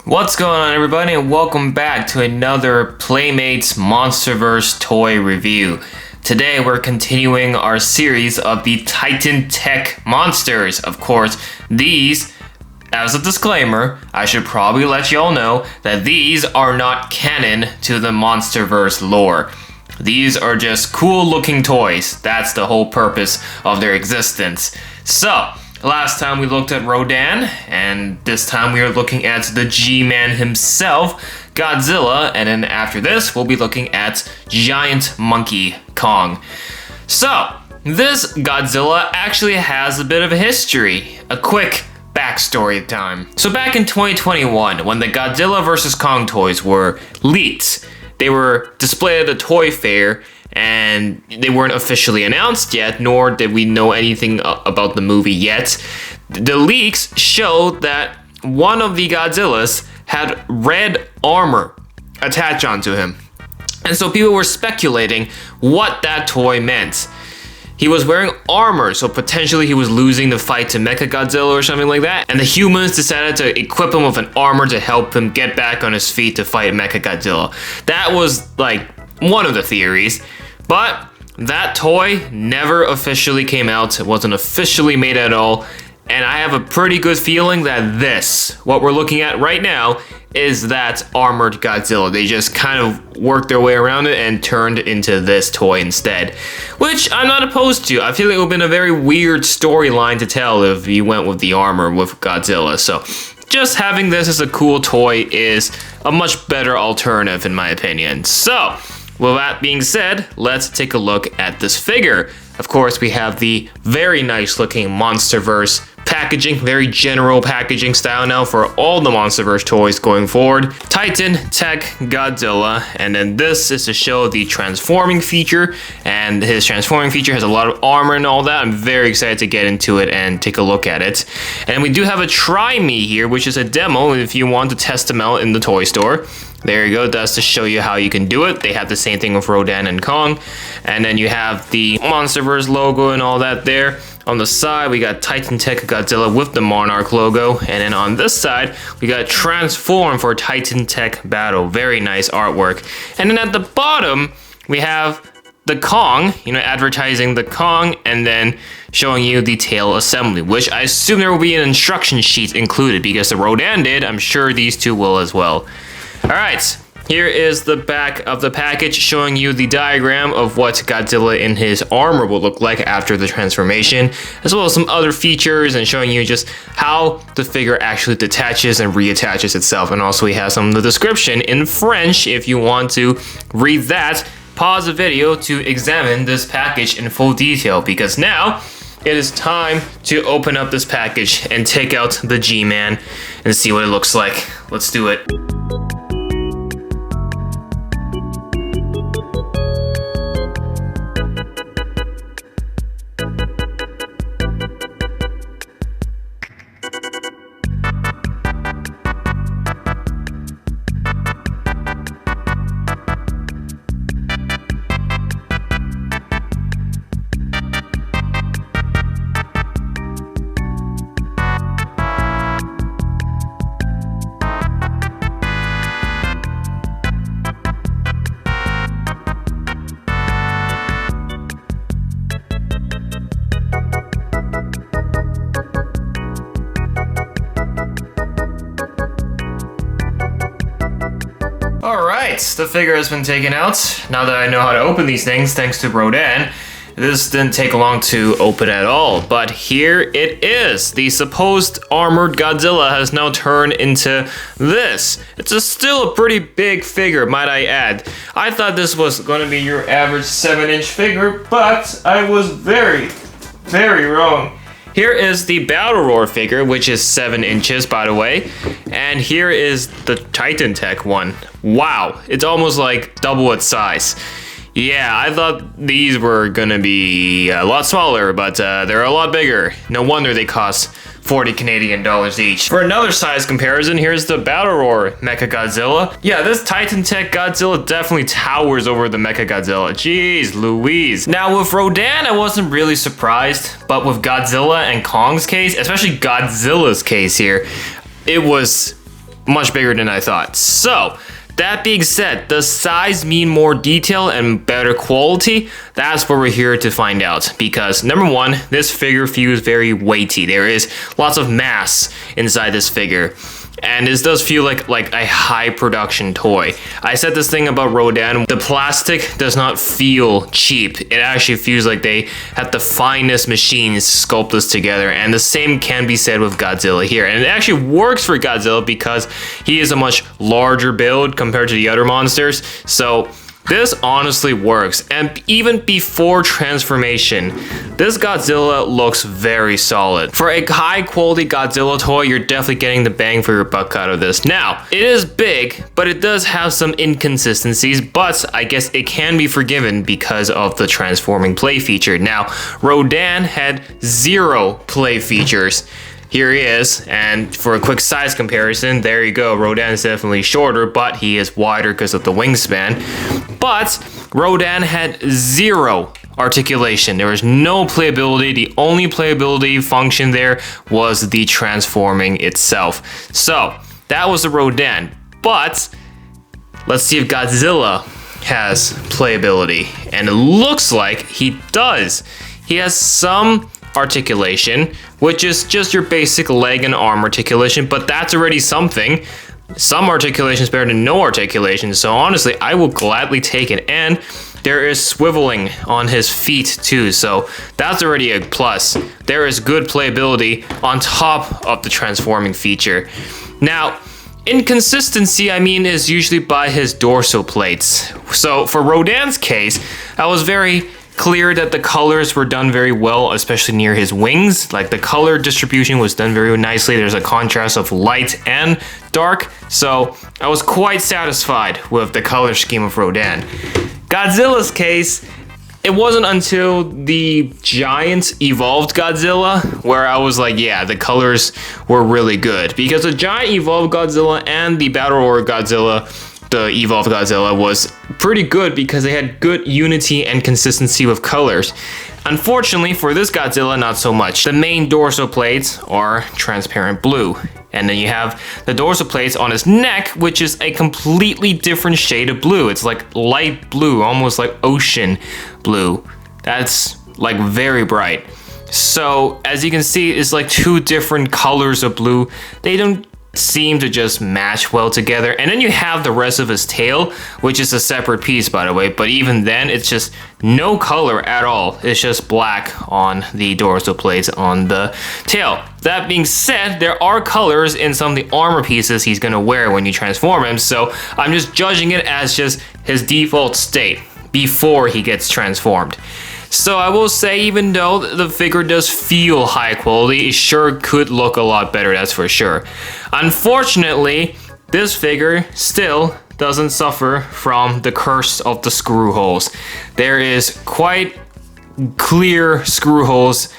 What's going on, everybody, and welcome back to another Playmates Monsterverse toy review. Today we're continuing our series of the Titan Tech monsters. Of course, these, as a disclaimer, I should probably let y'all know that these are not canon to the Monsterverse lore. These are just cool looking toys. That's the whole purpose of their existence. So, last time we looked at Rodan, and this time we are looking at the G-Man himself, Godzilla, and then after this we'll be looking at Giant Monkey Kong. So, this Godzilla actually has a bit of a history. A quick backstory time. So back in 2021, when the Godzilla vs. Kong toys were leaked, they were displayed at a toy fair, and they weren't officially announced yet, nor did we know anything about the movie yet. The leaks showed that one of the Godzillas had red armor attached onto him. And so people were speculating what that toy meant. He was wearing armor, so potentially he was losing the fight to Mechagodzilla or something like that. And the humans decided to equip him with an armor to help him get back on his feet to fight Mechagodzilla. That was like one of the theories. But that toy never officially came out. It wasn't officially made at all. And I have a pretty good feeling that this, what we're looking at right now, is that armored Godzilla. They just kind of worked their way around it and turned into this toy instead. Which I'm not opposed to. I feel like it would have been a very weird storyline to tell if you went with the armor with Godzilla. So just having this as a cool toy is a much better alternative in my opinion. So, with that being said, let's take a look at this figure. Of course, we have the very nice looking Monsterverse packaging, very general packaging style now for all the Monsterverse toys going forward. Titan Tech Godzilla, and then this is to show the transforming feature, and his transforming feature has a lot of armor and all that. I'm very excited to get into it and take a look at it. And we do have a Try Me here, which is a demo if you want to test them out in the toy store. There you go, that's to show you how you can do it. They have the same thing with Rodan and Kong. And then you have the Monsterverse logo and all that there. On the side, we got Titan Tech Godzilla with the Monarch logo. And then on this side, we got Transform for Titan Tech Battle. Very nice artwork. And then at the bottom, we have the Kong, advertising the Kong, and then showing you the tail assembly, which I assume there will be an instruction sheet included because the Rodan did. I'm sure these two will as well. Alright, here is the back of the package showing you the diagram of what Godzilla in his armor will look like after the transformation, as well as some other features and showing you just how the figure actually detaches and reattaches itself. And also we have some of the description in French if you want to read that. Pause the video to examine this package in full detail, because now it is time to open up this package and take out the G-Man and see what it looks like. Let's do it. Alright, the figure has been taken out. Now that I know how to open these things, thanks to Rodan, this didn't take long to open at all. But here it is. The supposed armored Godzilla has now turned into this. It's still a pretty big figure, might I add. I thought this was going to be your average 7-inch figure, but I was very, very wrong. Here is the Battle Roar figure, which is 7 inches, by the way. And here is the Titan Tech one. Wow, it's almost like double its size. Yeah, I thought these were gonna be a lot smaller, but they're a lot bigger. No wonder they cost 40 Canadian dollars each. For another size comparison, here's the Battle Roar Mechagodzilla. Yeah, this Titan Tech Godzilla definitely towers over the Mechagodzilla. Jeez Louise. Now with Rodan, I wasn't really surprised, but with Godzilla and Kong's case, especially Godzilla's case here, it was much bigger than I thought. So, that being said, does size mean more detail and better quality? That's what we're here to find out. Because number one, this figure feels very weighty. There is lots of mass inside this figure. And this does feel like a high production toy. I said this thing about Rodan, the plastic does not feel cheap. It actually feels like they had the finest machines sculpt this together. And the same can be said with Godzilla here. And it actually works for Godzilla because he is a much larger build compared to the other monsters. So this honestly works, and even before transformation, this Godzilla looks very solid. For a high quality Godzilla toy, you're definitely getting the bang for your buck out of this. Now, it is big, but it does have some inconsistencies, but I guess it can be forgiven because of the transforming play feature. Now, Rodan had 0 play features. Here he is, and for a quick size comparison, there you go. Rodan is definitely shorter, but he is wider because of the wingspan. But Rodan had 0 articulation. There was no playability. The only playability function there was the transforming itself. So that was the Rodan. But let's see if Godzilla has playability, and it looks like he does. He has some articulation, which is just your basic leg and arm articulation, but that's already something. Some articulation is better than no articulation, so honestly, I will gladly take it. And there is swiveling on his feet too, so that's already a plus. There is good playability on top of the transforming feature. Now, inconsistency, I mean, is usually by his dorsal plates. So for Rodan's case, I was very clear that the colors were done very well, especially near his wings. Like, the color distribution was done very nicely. There's a contrast of light and dark, so I was quite satisfied with the color scheme of Rodan. Godzilla's case, it wasn't until the giant evolved Godzilla where I was like, yeah, the colors were really good, because the giant evolved Godzilla and the Battle Royale Godzilla, the evolved Godzilla, was pretty good because they had good unity and consistency with colors. Unfortunately for this Godzilla, not so much. The main dorsal plates are transparent blue, and then you have the dorsal plates on his neck, which is a completely different shade of blue. It's like light blue, almost like ocean blue. That's like very bright. So as you can see, it's like 2 different colors of blue. They don't seem to just match well together. And then you have the rest of his tail, which is a separate piece, by the way, but even then it's just no color at all. It's just black on the dorsal plates on the tail. That being said, there are colors in some of the armor pieces he's gonna wear when you transform him, so I'm just judging it as just his default state before he gets transformed. So I will say, even though the figure does feel high quality, it sure could look a lot better, that's for sure. Unfortunately, this figure still doesn't suffer from the curse of the screw holes. There is quite clear screw holes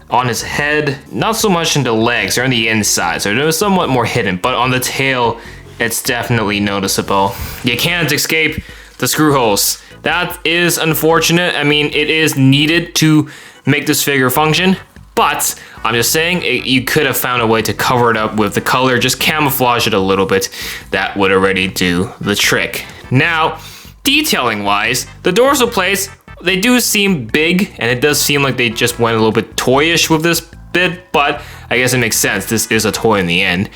on his head, not so much in the legs or on the inside, so they're somewhat more hidden, but on the tail, it's definitely noticeable. You can't escape the screw holes. That is unfortunate. I mean, it is needed to make this figure function, but I'm just saying, you could have found a way to cover it up with the color, just camouflage it a little bit. That would already do the trick. Now, detailing wise, the dorsal plates, they do seem big, and it does seem like they just went a little bit toyish with this bit, but I guess it makes sense. This is a toy in the end.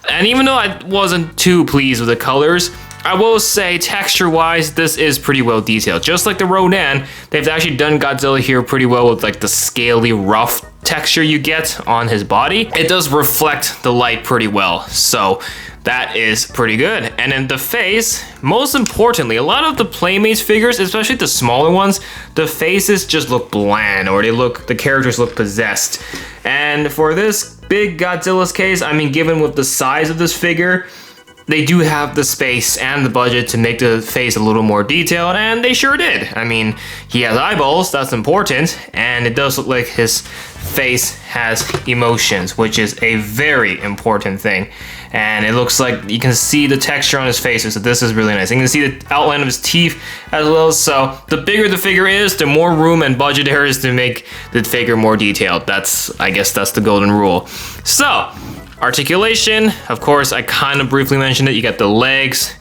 And even though I wasn't too pleased with the colors, I will say, texture-wise, this is pretty well detailed. Just like the Rodan, they've actually done Godzilla here pretty well with like the scaly, rough texture you get on his body. It does reflect the light pretty well, so that is pretty good. And in the face, most importantly, a lot of the Playmates figures, especially the smaller ones, the faces just look bland, or the characters look possessed. And for this big Godzilla's case, I mean, given with the size of this figure, they do have the space and the budget to make the face a little more detailed, and they sure did. I mean, he has eyeballs, that's important, and it does look like his face has emotions, which is a very important thing. And it looks like you can see the texture on his face, so this is really nice. You can see the outline of his teeth as well, so the bigger the figure is, the more room and budget there is to make the figure more detailed. I guess that's the golden rule. So, Articulation, of course, I kind of briefly mentioned it. You got the legs,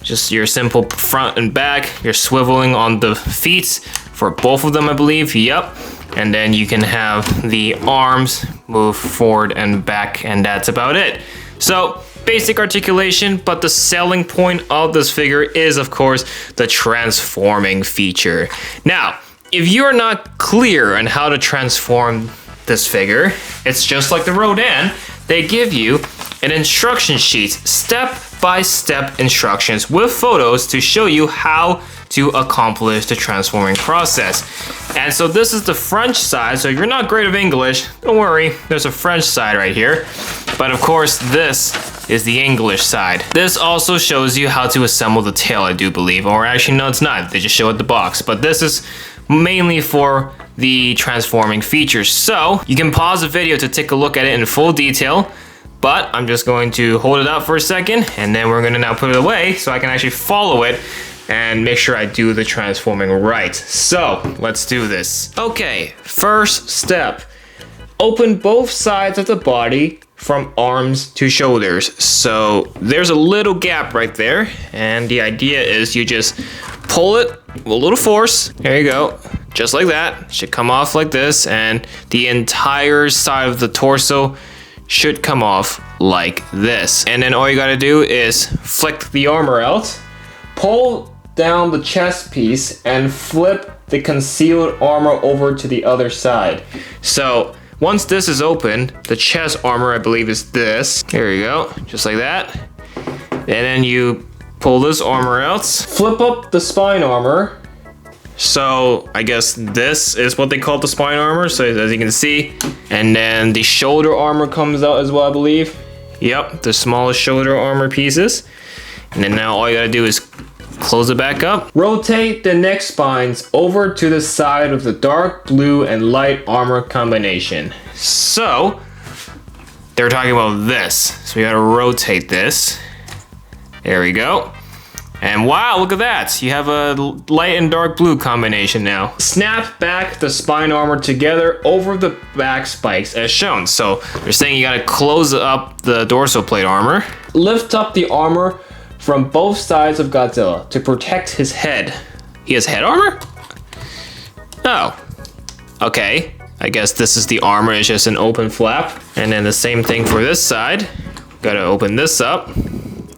just your simple front and back. You're swiveling on the feet for both of them, I believe. Yep. And then you can have the arms move forward and back, and that's about it. So basic articulation, but the selling point of this figure is, of course, the transforming feature. Now, if you're not clear on how to transform this figure, it's just like the Rodan. They give you an instruction sheet, step-by-step instructions with photos to show you how to accomplish the transforming process. And so this is the French side, so if you're not great at English, don't worry, there's a French side right here. But of course, this is the English side. This also shows you how to assemble the tail, I do believe. Or actually, no, it's not. They just show it the box. But this is mainly for the transforming features. So you can pause the video to take a look at it in full detail. But I'm just going to hold it up for a second, and then we're going to now put it away so I can actually follow it and make sure I do the transforming right. So let's do this. Okay, first step. Open both sides of the body from arms to shoulders. So there's a little gap right there, and the idea is you just pull it with a little force. There you go. Just like that. Should come off like this, and the entire side of the torso should come off like this. And then all you gotta do is flick the armor out, pull down the chest piece, and flip the concealed armor over to the other side. So once this is open, the chest armor, I believe, is this. There you go, just like that. And then you pull this armor out, flip up the spine armor. So I guess this is what they call the spine armor, so as you can see. And then the shoulder armor comes out as well, I believe. Yep, the smallest shoulder armor pieces. And then now all you gotta do is close it back up. Rotate the neck spines over to the side of the dark blue and light armor combination. So they're talking about this. So we gotta rotate this. There we go. And wow, look at that. You have a light and dark blue combination now. Snap back the spine armor together over the back spikes as shown. So they're saying you gotta close up the dorsal plate armor. Lift up the armor from both sides of Godzilla to protect his head. He has head armor? Oh, okay. I guess this is the armor, it's just an open flap. And then the same thing for this side. Gotta open this up.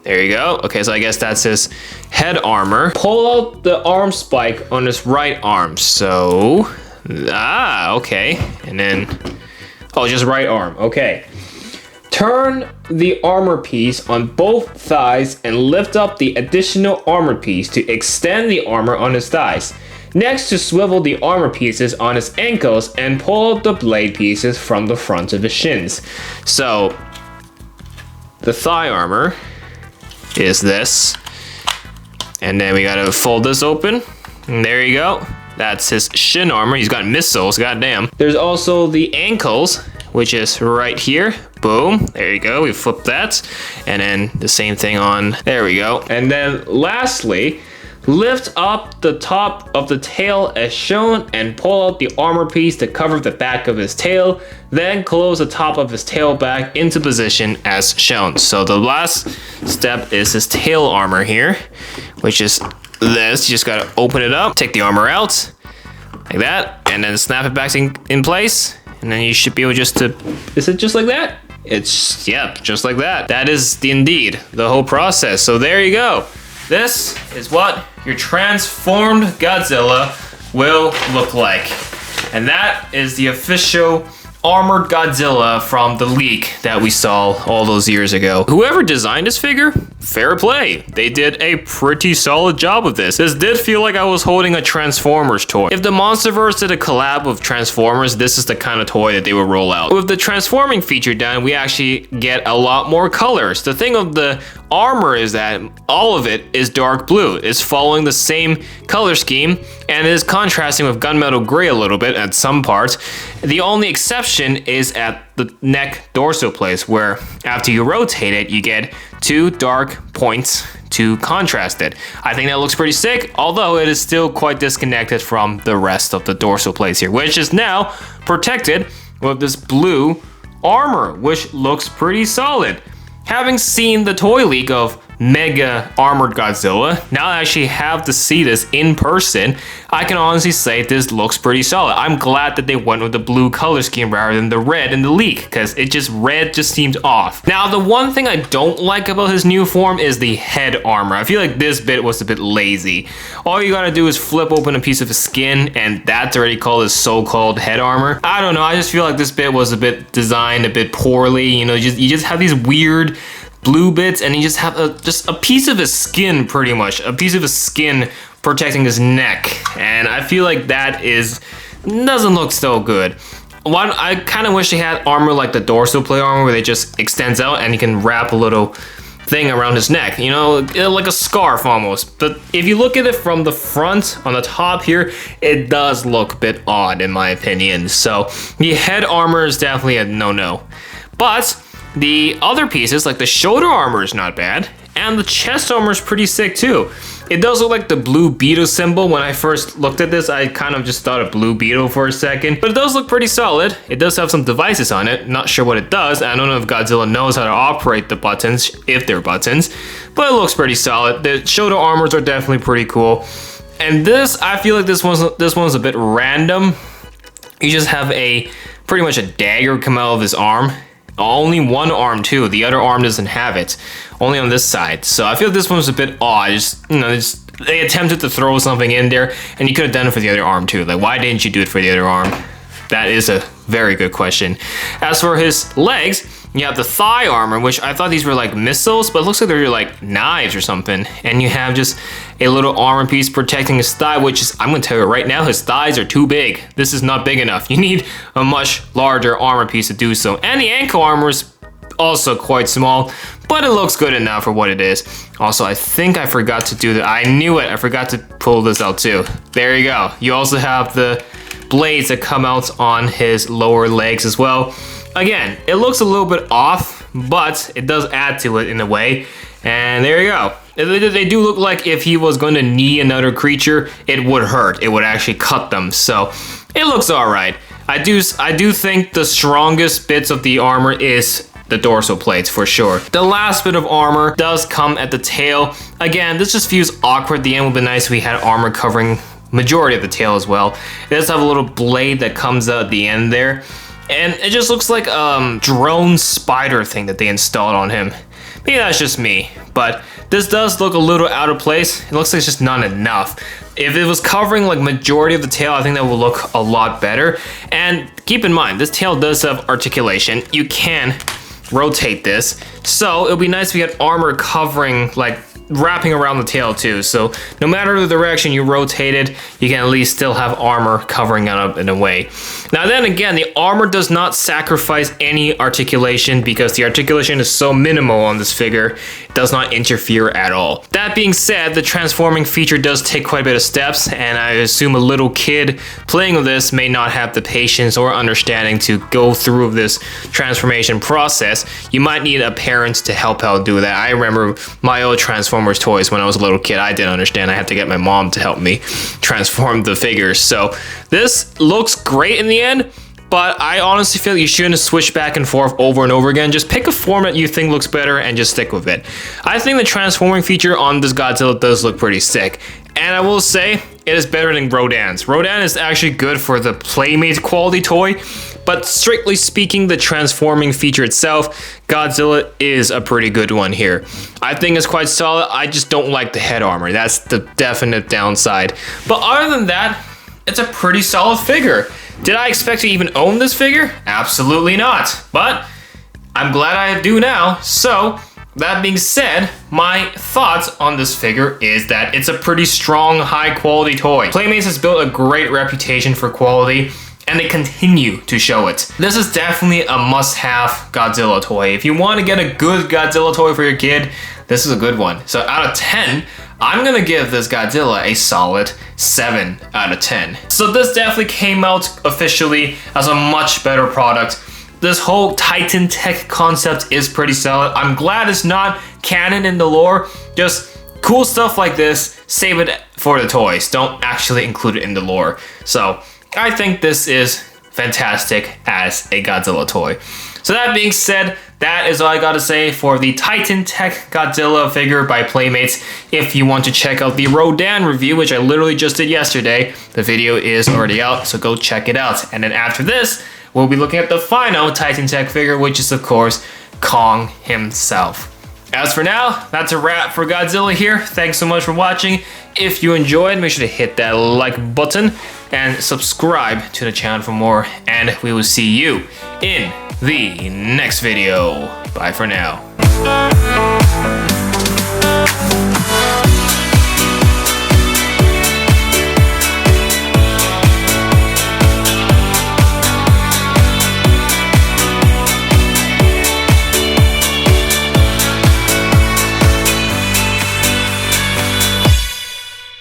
There you go. Okay, so I guess that's his head armor. Pull out the arm spike on his right arm. So, okay. And then, oh, just right arm. Okay. Turn the armor piece on both thighs and lift up the additional armor piece to extend the armor on his thighs. Next, to swivel the armor pieces on his ankles and pull out the blade pieces from the front of his shins. So, the thigh armor is this, and then we gotta fold this open, and there you go. That's his shin armor. He's got missiles, goddamn. There's also the ankles, which is right here. Boom, there you go. We flip that, and then the same thing on, there we go. And then lastly, lift up the top of the tail as shown and pull out the armor piece to cover the back of his tail. Then close the top of his tail back into position as shown. So the last step is his tail armor here, which is this. You just gotta open it up, take the armor out, like that, and then snap it back in place. And then you should be able just to, is it just like that? It's, yeah, just like that. That is indeed the whole process. So there you go. This is what your transformed Godzilla will look like. And that is the official armored Godzilla from the leak that we saw all those years ago. Whoever designed this figure, fair play. They did a pretty solid job of this. This did feel like I was holding a Transformers toy. If the Monsterverse did a collab with Transformers, this is the kind of toy that they would roll out. With the transforming feature done, we actually get a lot more colors. The thing of the armor is that all of it is dark blue. It's following the same color scheme and is contrasting with gunmetal gray a little bit at some parts. The only exception is at the neck dorsal place, where after you rotate it, you get two dark points to contrast it. I think that looks pretty sick, although it is still quite disconnected from the rest of the dorsal place here, which is now protected with this blue armor, which looks pretty solid. Having seen the toy leak of Mega Armored Godzilla, now that I actually have to see this in person, I can honestly say this looks pretty solid. I'm glad that they went with the blue color scheme rather than the red in the leak, because red just seemed off. Now, the one thing I don't like about his new form is the head armor. I feel like this bit was a bit lazy. All you gotta do is flip open a piece of his skin, and that's already called his so-called head armor. I don't know, I just feel like this bit was a bit designed a bit poorly. You know, you just have these weird blue bits, and you just have just a piece of his skin, pretty much a piece of his skin protecting his neck, and I feel like that doesn't look so good. I kind of wish they had armor like the dorsal plate armor, where it just extends out and you can wrap a little thing around his neck, you know, like a scarf almost. But if you look at it from the front on the top here, it does look a bit odd in my opinion. So the head armor is definitely a no-no. But the other pieces, like the shoulder armor, is not bad, and the chest armor is pretty sick too. It does look like the blue beetle symbol. When I first looked at this, I kind of just thought of blue beetle for a second, but it does look pretty solid. It does have some devices on it. Not sure what it does. I don't know if Godzilla knows how to operate the buttons, if they're buttons, but it looks pretty solid. The shoulder armors are definitely pretty cool. And this, I feel like this one's a bit random. You just have pretty much a dagger come out of his arm. Only one arm too. The other arm doesn't have it. Only on this side. So I feel this one was a bit odd. They attempted to throw something in there, and you could have done it for the other arm too. Like, why didn't you do it for the other arm? That is a very good question. As for his legs, you have the thigh armor, which I thought these were like missiles, but it looks like they're like knives or something. And you have just a little armor piece protecting his thigh, which is, I'm gonna tell you right now, his thighs are too big. This is not big enough. You need a much larger armor piece to do so. And the ankle armor is also quite small, but it looks good enough for what it is. Also, I think I forgot to do that. I knew it. I forgot to pull this out too. There you go. You also have the blades that come out on his lower legs as well. Again, it looks a little bit off, but it does add to it in a way. And there you go. They do look like if he was going to knee another creature, it would hurt. It would actually cut them. So it looks all right. I do think the strongest bits of the armor is the dorsal plates for sure. The last bit of armor does come at the tail. Again, this just feels awkward. The end would be nice if we had armor covering majority of the tail as well. It does have a little blade that comes out at the end there. And it just looks like a drone spider thing that they installed on him. Maybe that's just me, but this does look a little out of place. It looks like it's just not enough. If it was covering like majority of the tail, I think that would look a lot better. And keep in mind, this tail does have articulation. You can rotate this. So it'll be nice if we had armor covering, like wrapping around the tail too. So no matter the direction you rotate it, you can at least still have armor covering it up in a way. Now then again, the armor does not sacrifice any articulation because the articulation is so minimal on this figure. It does not interfere at all. That being said, the transforming feature does take quite a bit of steps, and I assume a little kid playing with this may not have the patience or understanding to go through this transformation process. You might need a parent to help out do that. I remember my old Transformers toys when I was a little kid. I didn't understand. I had to get my mom to help me transform the figures. So this looks great in the end, but I honestly feel you shouldn't switch back and forth over and over again. Just pick a format you think looks better and just stick with it. I think the transforming feature on this Godzilla does look pretty sick. And I will say, it is better than Rodan's. Rodan is actually good for the Playmates quality toy, but strictly speaking, the transforming feature itself, Godzilla is a pretty good one here. I think it's quite solid. I just don't like the head armor. That's the definite downside. But other than that, it's a pretty solid figure. Did I expect to even own this figure? Absolutely not. But I'm glad I do now. So that being said, my thoughts on this figure is that it's a pretty strong, high quality toy. Playmates has built a great reputation for quality, and they continue to show it. This is definitely a must-have Godzilla toy. If you want to get a good Godzilla toy for your kid, this is a good one. So out of 10, I'm gonna give this Godzilla a solid 7 out of 10. So this definitely came out officially as a much better product. This whole Titan tech concept is pretty solid. I'm glad it's not canon in the lore. Just cool stuff like this, save it for the toys. Don't actually include it in the lore. So I think this is fantastic as a Godzilla toy. So that being said, that is all I gotta say for the Titan Tech Godzilla figure by Playmates. If you want to check out the Rodan review, which I literally just did yesterday, the video is already out, so go check it out. And then after this, we'll be looking at the final Titan Tech figure, which is of course Kong himself. As for now, that's a wrap for Godzilla here. Thanks so much for watching. If you enjoyed, make sure to hit that like button and subscribe to the channel for more. And we will see you in the next video. Bye for now.